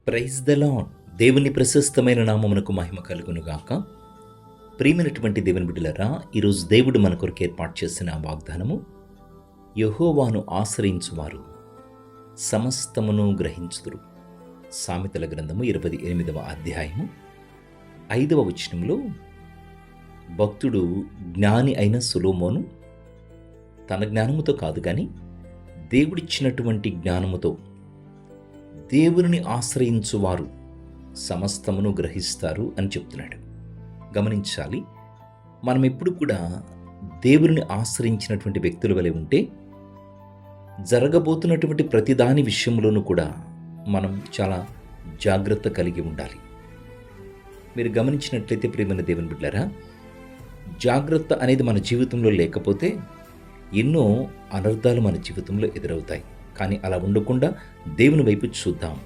Praise the lord. దేవుని ప్రశస్తమైన నామమునకు మహిమ కలుగును గాక. ప్రియమైనటువంటి దేవుని బిడ్డలారా, ఈరోజు దేవుడు మన కొరకు ఏర్పాటు చేసిన వాగ్దానము, యెహోవాను ఆశ్రయించువారు సమస్తమును గ్రహించుదురు. సామెతల గ్రంథము 28వ అధ్యాయము 5వ వచనంలో భక్తుడు జ్ఞాని అయిన సొలొమోను తన జ్ఞానముతో కాదు కానీ దేవుడిచ్చినటువంటి జ్ఞానముతో దేవుని ఆశ్రయించువారు సమస్తమును గ్రహిస్తారు అని చెప్తున్నాడు. గమనించాలి, మనం ఎప్పుడు కూడా దేవుని ఆశ్రయించినటువంటి వ్యక్తుల వలె ఉంటే జరగబోతున్నటువంటి ప్రతిదాని విషయంలోనూ కూడా మనం చాలా జాగ్రత్త కలిగి ఉండాలి. మీరు గమనించినట్లయితే ప్రియమైన దేవుని బిడ్డలారా, జాగ్రత్త అనేది మన జీవితంలో లేకపోతే ఎన్నో అనర్థాలు మన జీవితంలో ఎదురవుతాయి. కానీ అలా ఉండకుండా దేవుని వైపు చూద్దాం.